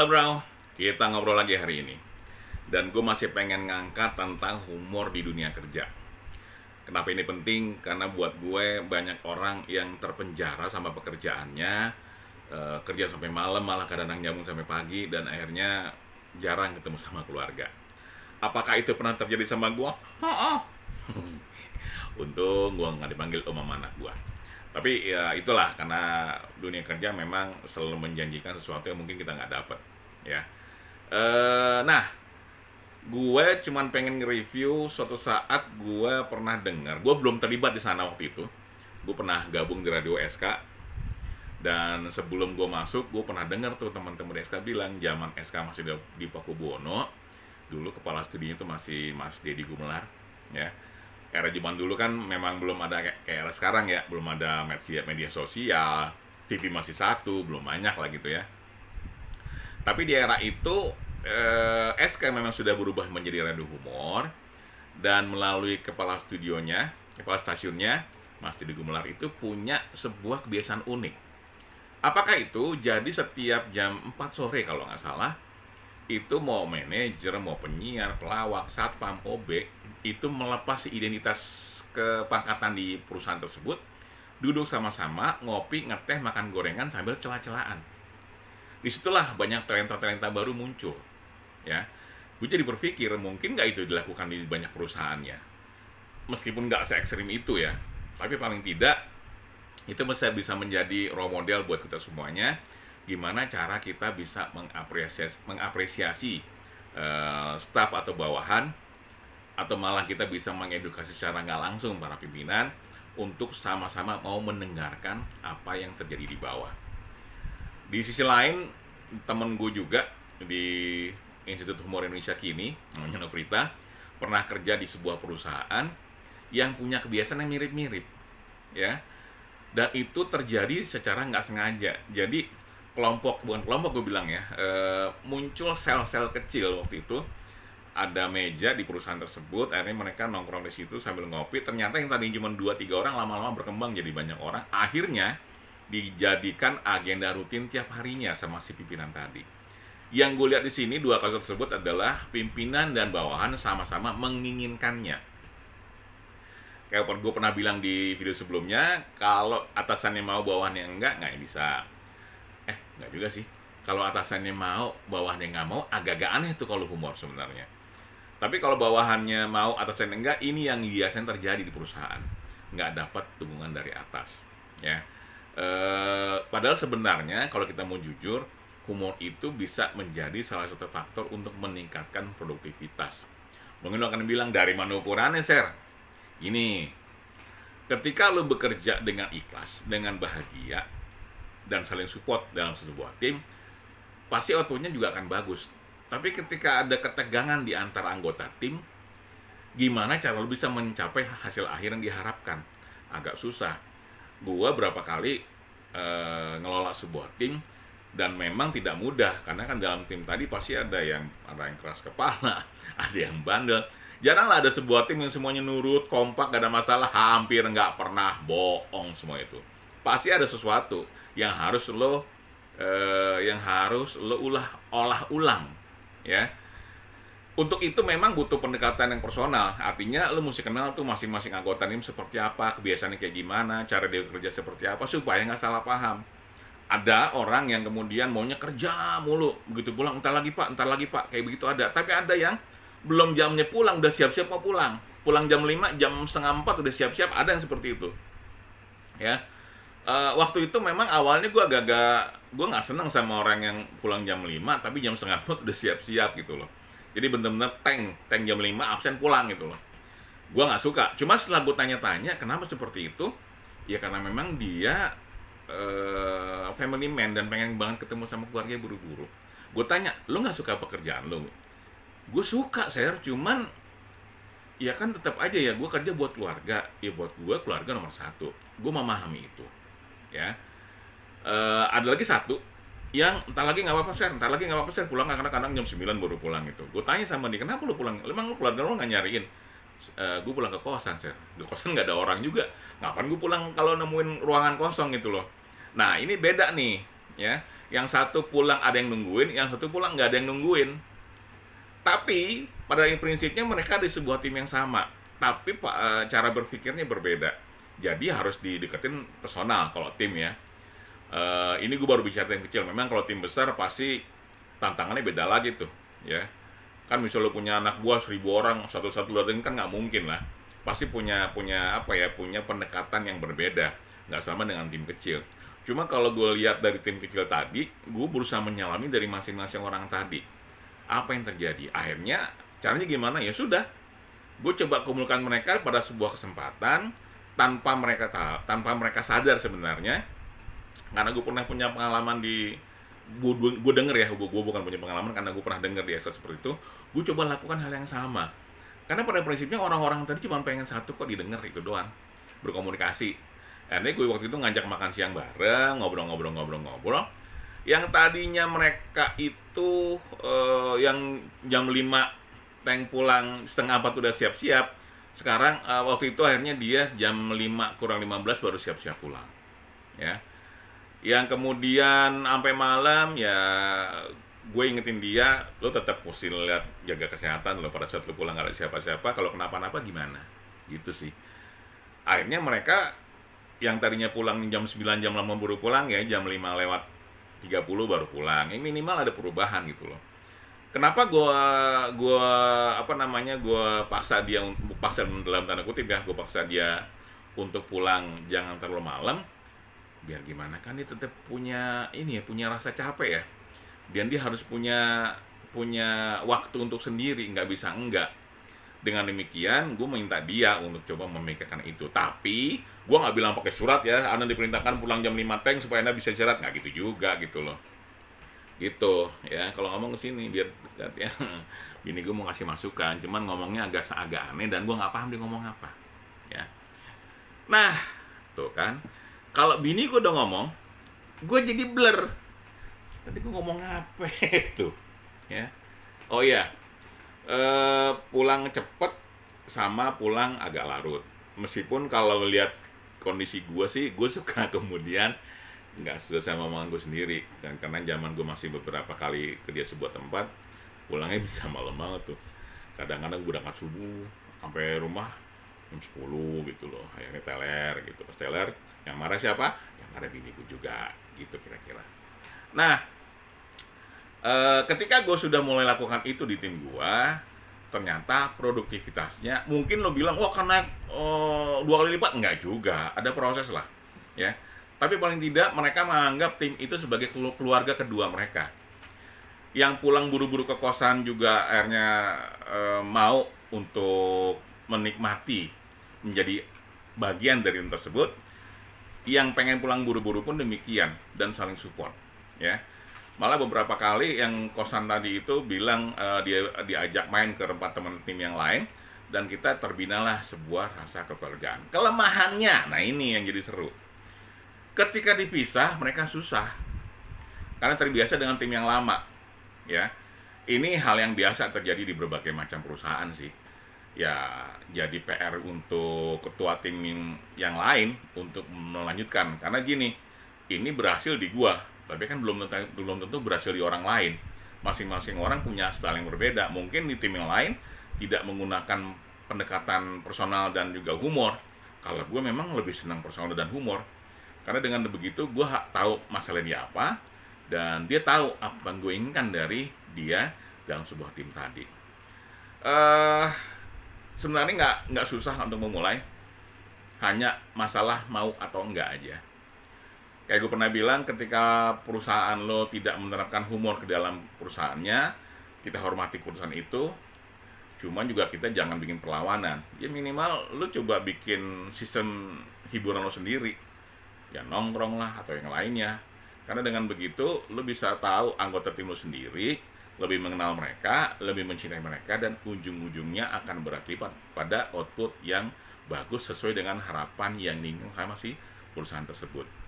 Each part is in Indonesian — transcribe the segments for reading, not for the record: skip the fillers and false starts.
Halo bro, kita ngobrol lagi hari ini. Dan gue masih pengen ngangkat tentang humor di dunia kerja. Kenapa ini penting? Karena buat gue banyak orang yang terpenjara sama pekerjaannya, kerja sampai malam, malah kadang-kadang nyambung sampai pagi, dan akhirnya jarang ketemu sama keluarga. Apakah itu pernah terjadi sama gue? Untung gue nggak dipanggil om sama anak gue. Tapi ya itulah, karena dunia kerja memang selalu menjanjikan sesuatu yang mungkin kita nggak dapat, ya. Nah, gue cuman pengen nge-review suatu saat gue pernah dengar. Gue belum terlibat di sana waktu itu. Gue pernah gabung di radio SK, dan sebelum gue masuk, gue pernah dengar tuh teman-teman di SK bilang zaman SK masih di Pakubuwono, dulu kepala studinya itu masih Mas Deddy Gumelar, ya. Era zaman dulu kan memang belum ada kayak era sekarang ya, belum ada media sosial, TV masih satu, belum banyak lah gitu ya. Tapi di era itu SK memang sudah berubah menjadi radio humor, dan melalui kepala stasiunnya, Mas Deddy Gumelar itu punya sebuah kebiasaan unik. Apakah itu? Jadi setiap jam 4 sore kalau nggak salah, itu mau manajer, mau penyiar, pelawak, satpam, OB, itu melepas identitas kepangkatan di perusahaan tersebut, duduk sama-sama, ngopi, ngeteh, makan gorengan sambil celah-celahan. Disitulah banyak talenta-talenta baru muncul, ya. Gue jadi berpikir, mungkin nggak itu dilakukan di banyak perusahaannya, meskipun nggak se-ekstrim itu ya, tapi paling tidak itu bisa menjadi role model buat kita semuanya, gimana cara kita bisa mengapresiasi staf atau bawahan, atau malah kita bisa mengedukasi secara nggak langsung para pimpinan untuk sama-sama mau mendengarkan apa yang terjadi di bawah. Di sisi lain, temen gue juga di Institut Humor Indonesia Kini, namanya Novrita, pernah kerja di sebuah perusahaan yang punya kebiasaan yang mirip-mirip, ya. Dan itu terjadi secara nggak sengaja. Jadi bukan kelompok gue bilang ya, muncul sel-sel kecil waktu itu. Ada meja di perusahaan tersebut, akhirnya mereka nongkrong di situ sambil ngopi. Ternyata yang tadi cuma 2-3 orang lama-lama berkembang jadi banyak orang. Akhirnya dijadikan agenda rutin tiap harinya sama si pimpinan tadi. Yang gue lihat di sini, dua kasus tersebut adalah pimpinan dan bawahan sama-sama menginginkannya. Kayak gue pernah bilang di video sebelumnya, kalau atasannya mau bawahannya enggak bisa. Enggak juga sih. Kalau atasannya mau, bawahannya nggak mau, agak-agak aneh tuh kalau humor sebenarnya. Tapi kalau bawahannya mau, atasannya enggak, ini yang biasanya terjadi di perusahaan. Nggak dapat dukungan dari atas, ya. Padahal sebenarnya kalau kita mau jujur, humor itu bisa menjadi salah satu faktor untuk meningkatkan produktivitas. Mungkin lo akan bilang, dari mana ukurannya, Sir? Gini, ketika lo bekerja dengan ikhlas, dengan bahagia, dan saling support dalam sebuah tim, pasti outputnya juga akan bagus. Tapi ketika ada ketegangan di antara anggota tim, gimana cara lo bisa mencapai hasil akhir yang diharapkan? Agak susah. Gua berapa kali ngelola sebuah tim, dan memang tidak mudah, karena kan dalam tim tadi pasti ada yang keras kepala, ada yang bandel. Jaranglah ada sebuah tim yang semuanya nurut, kompak, gak ada masalah, hampir nggak pernah bohong semua itu. Pasti ada sesuatu yang harus lo olah ulang, ya. Untuk itu memang butuh pendekatan yang personal. Artinya lo mesti kenal tuh masing-masing anggota tim seperti apa, kebiasaannya kayak gimana, cara dia kerja seperti apa, supaya nggak salah paham. Ada orang yang kemudian maunya kerja mulu, begitu pulang entar lagi pak, kayak begitu ada. Tapi ada yang belum jamnya pulang udah siap-siap mau pulang jam 5, jam setengah 4 udah siap-siap, ada yang seperti itu, ya. Waktu itu memang awalnya gue gue nggak seneng sama orang yang pulang jam 5 tapi jam setengah 4 udah siap-siap gitu loh. Jadi bener-bener tank jam 5 absen pulang gitu loh. Gue nggak suka. Cuma setelah gue tanya-tanya kenapa seperti itu, ya karena memang dia family man dan pengen banget ketemu sama keluarga buru-buru. Gue tanya, lo nggak suka pekerjaan lo? Gue suka, Sir, cuman ya kan tetap aja ya, gue kerja buat keluarga. Ya buat gue keluarga nomor satu. Gue memahami itu, ya. Ada lagi satu yang entar lagi nggak apa-apa, Sir, pulang kadang-kadang jam 9 baru pulang itu. Gue tanya sama dia, kenapa lu pulang? Emang lu keluarga lu nggak nyariin? Gue pulang ke kosan, Sir. Di kosan nggak ada orang juga. Ngapain gue pulang kalau nemuin ruangan kosong gitu loh. Nah, ini beda nih, ya. Yang satu pulang ada yang nungguin, yang satu pulang nggak ada yang nungguin. Tapi pada prinsipnya mereka di sebuah tim yang sama, tapi cara berpikirnya berbeda. Jadi harus dideketin personal kalau tim ya. Ini gue baru bicara tim kecil. Memang kalau tim besar pasti tantangannya beda lagi tuh, ya. Kan misalnya lo punya anak buah 1.000 orang, satu-satu dateng kan nggak mungkin lah. Pasti punya punya pendekatan yang berbeda, nggak sama dengan tim kecil. Cuma kalau gue lihat dari tim kecil tadi, gue berusaha menyelami dari masing-masing orang tadi. Apa yang terjadi? Akhirnya caranya gimana? Ya sudah, gue coba kumpulkan mereka pada sebuah kesempatan tanpa mereka sadar sebenarnya, karena gue pernah punya pengalaman gue denger ya, gue bukan punya pengalaman karena gue pernah denger di episode seperti itu. Gue coba lakukan hal yang sama, karena pada prinsipnya orang-orang tadi cuma pengen satu kok, didengar itu doang, berkomunikasi. Karena gue waktu itu ngajak makan siang bareng, ngobrol. Yang tadinya mereka itu yang jam 5 Teng pulang setengah 4 udah siap-siap. Sekarang waktu itu akhirnya dia jam 5 kurang 15 baru siap-siap pulang. Ya. Yang kemudian sampai malam ya gue ingetin dia, lo tetap mesti lihat jaga kesehatan lo pada saat lo pulang, gak ada siapa-siapa, kalau kenapa-napa gimana. Gitu sih. Akhirnya mereka yang tadinya pulang jam 9 jam 8 baru pulang ya jam 5 lewat 30 baru pulang. Ini minimal ada perubahan gitu loh. Kenapa gue paksa dalam tanda kutip ya, gue paksa dia untuk pulang jangan terlalu malam, biar gimana kan dia tetap punya punya rasa capek ya, dan dia harus punya waktu untuk sendiri, nggak bisa enggak. Dengan demikian gue minta dia untuk coba memikirkan itu, tapi gue nggak bilang pakai surat ya, Anda diperintahkan pulang jam 5 Teng supaya Anda bisa istirahat, nggak gitu juga gitu loh. Gitu ya, kalau ngomong ke sini biar ya bini gue mau ngasih masukan, cuman ngomongnya agak aneh dan gue nggak paham dia ngomong apa ya. Nah tuh kan, kalau bini gue udah ngomong, gue jadi blur, tadi gue ngomong apa itu ya. Oh iya, pulang cepet sama pulang agak larut. Meskipun kalau lihat kondisi gue sih, gue suka kemudian nggak sesuai sama omongan gue sendiri, dan karena zaman gue masih beberapa kali kerja sebuah tempat, pulangnya bisa malam banget tuh. Kadang-kadang gue berangkat subuh sampai rumah jam 10 gitu loh, akhirnya teler gitu. Pas teler, yang marah siapa? Yang marah bini gue juga gitu kira-kira. Nah, ketika gue sudah mulai lakukan itu di tim gue, ternyata produktivitasnya mungkin lo bilang wah karena 2 kali lipat, enggak juga, ada proses lah ya. Tapi paling tidak mereka menganggap tim itu sebagai keluarga kedua mereka. Yang pulang buru-buru ke kosan juga akhirnya mau untuk menikmati, menjadi bagian dari tim tersebut. Yang pengen pulang buru-buru pun demikian, dan saling support ya. Malah beberapa kali yang kosan tadi itu bilang dia diajak main ke tempat teman tim yang lain, dan kita terbinalah sebuah rasa kekeluargaan. Kelemahannya, nah ini yang jadi seru. Ketika dipisah mereka susah karena terbiasa dengan tim yang lama ya. Ini hal yang biasa terjadi di berbagai macam perusahaan sih ya. Jadi PR untuk ketua tim yang lain untuk melanjutkan, karena gini, ini berhasil di gua tapi kan belum tentu berhasil di orang lain. Masing-masing orang punya style yang berbeda. Mungkin di tim yang lain tidak menggunakan pendekatan personal dan juga humor. Kalau gue memang lebih senang personal dan humor, karena dengan begitu gue tahu masalah dia apa, dan dia tahu apa yang gue inginkan dari dia dalam sebuah tim tadi. Sebenarnya nggak susah untuk memulai, hanya masalah mau atau enggak aja. Kayak gue pernah bilang, ketika perusahaan lo tidak menerapkan humor ke dalam perusahaannya, kita hormati perusahaan itu, cuman juga kita jangan bikin perlawanan. Ya minimal lo coba bikin sistem hiburan lo sendiri, ya nongkrong lah atau yang lainnya. Karena dengan begitu lo bisa tahu anggota tim lo sendiri, lebih mengenal mereka, lebih mencintai mereka, dan ujung-ujungnya akan berakibat pada output yang bagus sesuai dengan harapan yang diinginkan sama si perusahaan tersebut.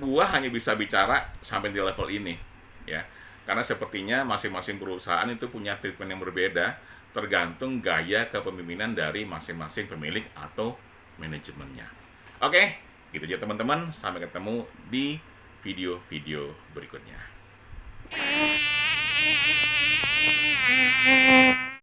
Gua hanya bisa bicara sampai di level ini ya, karena sepertinya masing-masing perusahaan itu punya treatment yang berbeda tergantung gaya kepemimpinan dari masing-masing pemilik atau manajemennya. Oke, gitu aja teman-teman, sampai ketemu di video-video berikutnya.